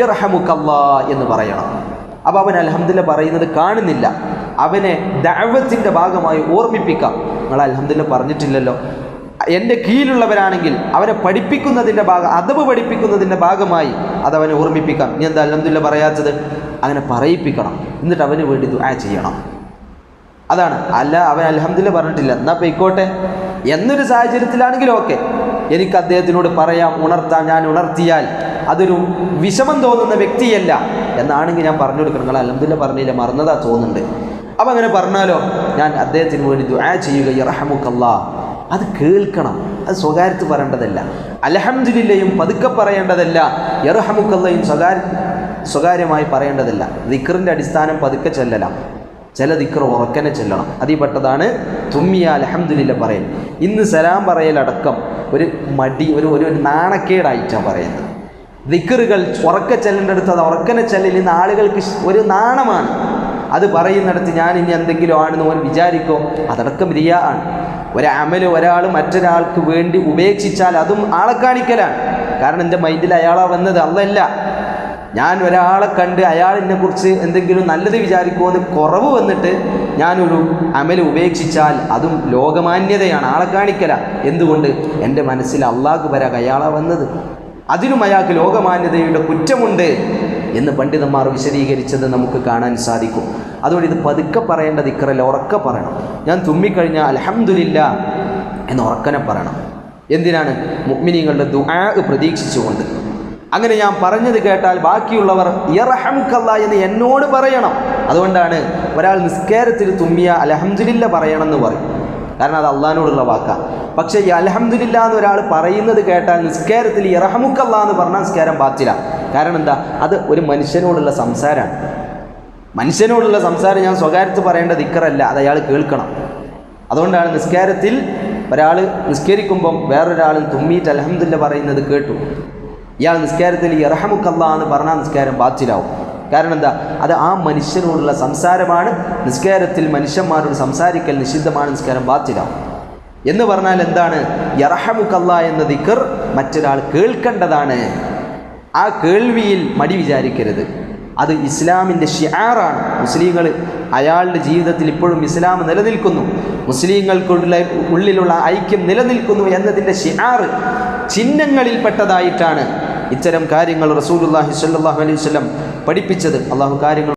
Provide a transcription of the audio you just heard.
യർഹമുക്കല്ലാ എന്ന് പറയണം. അപ്പോൾ അവൻ അൽഹംദുലില്ലാ പറയുന്നത് കാണുന്നില്ല. അവനെ ദഅവത്തിൻ്റെ ഭാഗമായി ഓർമ്മിപ്പിക്കാം. നിങ്ങൾ അൽഹംദുലില്ലാ പറഞ്ഞിട്ടില്ലല്ലോ. എൻ്റെ കീഴിലുള്ളവരാണെങ്കിൽ അവനെ പഠിപ്പിക്കുന്നതിൻ്റെ അദബ് പഠിപ്പിക്കുന്നതിൻ്റെ ഭാഗമായി അതവനെ ഓർമ്മിപ്പിക്കാം. നീ എന്താ അൽഹംദുലില്ലാ പറയാത്തത്? അങ്ങനെ പറയിപ്പിക്കണം. എന്നിട്ട് അവന് വേണ്ടി ദുആ ചെയ്യണം. അതാണ്. അല്ല അവൻ അൽഹംദുലില്ലാ പറഞ്ഞിട്ടില്ല, എന്നാൽ പൊയ്ക്കോട്ടെ എന്നൊരു സാഹചര്യത്തിലാണെങ്കിലും ഓക്കെ, എനിക്ക് അദ്ദേഹത്തിനോട് പറയാം, ഉണർത്താം. ഞാൻ ഉണർത്തിയാൽ അതൊരു വിഷമം തോന്നുന്ന വ്യക്തിയല്ല എന്നാണെങ്കിൽ ഞാൻ പറഞ്ഞു കൊടുക്കണം. നിങ്ങൾ അൽഹംദുലില്ലാ പറഞ്ഞില്ല, മറന്നതാ തോന്നുന്നുണ്ട്. അപ്പം അങ്ങനെ പറഞ്ഞാലോ, ഞാൻ അദ്ദേഹത്തിന് വേണ്ടി ദുആ ചെയ്യുക, യർഹമുക്കല്ലാ. അത് കേൾക്കണം. അത് സ്വകാര്യത്തിൽ പറയേണ്ടതല്ല. അൽഹംദുലില്ലയും പതുക്കെ പറയേണ്ടതല്ല. യർഹമുക്കല്ലയും സ്വകാര്യമായി പറയേണ്ടതല്ല. ദിക്റിൻ്റെ അടിസ്ഥാനം പതുക്കെ ചെല്ലലാം. ചില ദിക്ർ ഉറക്കനെ ചെല്ലണം. അതിൽ പെട്ടതാണ് തുമ്മിയ അൽഹംദുലില്ല പറയൽ. ഇന്ന് സലാം പറയലടക്കം ഒരു മടി, ഒരു നാണക്കേടായിട്ടാണ് പറയുന്നത്. ദിക്റുകൾ ഉറക്ക ചെല്ലേണ്ടടുത്ത് അത് ഉറക്കനെ ചെല്ലൽ ഇന്ന് ആളുകൾക്ക് ഒരു നാണമാണ്. അത് പറയുന്നിടത്ത് ഞാൻ ഇനി എന്തെങ്കിലും ആണെന്ന് ഓൻ വിചാരിക്കോ, അതടക്കം റിയാ ആണ്. ഒരമല് ഒരാൾ മറ്റൊരാൾക്ക് വേണ്ടി ഉപേക്ഷിച്ചാൽ അതും ആളെ കാണിക്കലാണ്. കാരണം എൻ്റെ മൈൻഡിൽ അയാളാ വന്നത്, അല്ലല്ല. ഞാൻ ഒരാളെ കണ്ട് അയാളിനെക്കുറിച്ച് എന്തെങ്കിലും നല്ലത് വിചാരിക്കുമെന്ന് കുറവ് വന്നിട്ട് ഞാനൊരു അമല് ഉപേക്ഷിച്ചാൽ അതും ലോകമാന്യതയാണ്, ആളെ കാണിക്കല. എന്തുകൊണ്ട്? എൻ്റെ മനസ്സിൽ അള്ളാഹു വരാ അയാളാ വന്നത്, അതിനും അയാൾക്ക് ലോകമാന്യതയുടെ കുറ്റമുണ്ട് എന്ന് പണ്ഡിതന്മാർ വിശദീകരിച്ചത് നമുക്ക് കാണാൻ സാധിക്കും. അതുകൊണ്ട് ഇത് പതുക്കെ പറയേണ്ട ദിക്റല്ല, ഉറക്കെ പറയണം. ഞാൻ തുമ്മിക്കഴിഞ്ഞാൽ അൽഹംദുലില്ലാ എന്ന് ഉറക്കനെ പറയണം. എന്തിനാണ്? മുഅ്മിനീങ്ങളുടെ ദുആ പ്രതീക്ഷിച്ചുകൊണ്ട്. അങ്ങനെ ഞാൻ പറഞ്ഞത് കേട്ടാൽ ബാക്കിയുള്ളവർ യർഹമുക്കല്ലാ എന്ന് എന്നോട് പറയണം. അതുകൊണ്ടാണ് ഒരാൾ നിസ്കാരത്തിൽ തുമ്മിയ അൽഹംദുലില്ലാ പറയണമെന്ന് പറയും. കാരണം അത് അള്ളാഹിനോടുള്ള വാക്കാണ്. പക്ഷേ ഈ അൽഹംദുലില്ലാ എന്ന് ഒരാൾ പറയുന്നത് കേട്ടാൽ നിസ്കാരത്തിൽ യർഹമുക്കല്ലാ എന്ന് പറഞ്ഞാൽ നിസ്കാരം ബാത്തിലാണ്. കാരണം എന്താ? അത് ഒരു മനുഷ്യനോടുള്ള സംസാരമാണ്. മനുഷ്യനോടുള്ള സംസാരം ഞാൻ സ്വകാര്യത്തിൽ പറയേണ്ട ദിക്റല്ല, അത് അയാൾ കേൾക്കണം. അതുകൊണ്ടാണ് നിസ്കാരത്തിൽ ഒരാൾ നിസ്കരിക്കുമ്പം വേറൊരാൾ തുമ്മിയിട്ട് അൽഹംദുലില്ലാ പറയുന്നത് കേട്ടു, ഇയാൾ നിസ്കാരത്തിൽ യർഹമുക്കല്ലാ എന്ന് പറഞ്ഞാൽ നിസ്കാരം ബാത്തിലാവും. കാരണം എന്താ? അത് ആ മനുഷ്യനോടുള്ള സംസാരമാണ്. നിസ്കാരത്തിൽ മനുഷ്യന്മാരോട് സംസാരിക്കൽ നിഷിദ്ധമാണ്, നിസ്കാരം ബാത്തിലാവും. എന്ന് പറഞ്ഞാൽ എന്താണ്? യർഹമുക്കല്ലാ എന്ന ദിക്ർ മറ്റൊരാൾ കേൾക്കേണ്ടതാണ്. ആ കേൾവിയിൽ മടി വിചാരിക്കരുത്. അത് ഇസ്ലാമിൻ്റെ ഷിആറാണ്. മുസ്ലിങ്ങൾ അയാളുടെ ജീവിതത്തിൽ ഇപ്പോഴും ഇസ്ലാം നിലനിൽക്കുന്നു, മുസ്ലിങ്ങൾക്കുള്ളിലുള്ള ഐക്യം നിലനിൽക്കുന്നു എന്നതിൻ്റെ ഷിആർ ചിഹ്നങ്ങളിൽപ്പെട്ടതായിട്ടാണ് ഇത്തരം കാര്യങ്ങൾ റസൂലുള്ളാഹി സ്വല്ലല്ലാഹു അലൈഹി വസല്ലം പഠിപ്പിച്ചത്. അള്ളാഹു കാര്യങ്ങൾ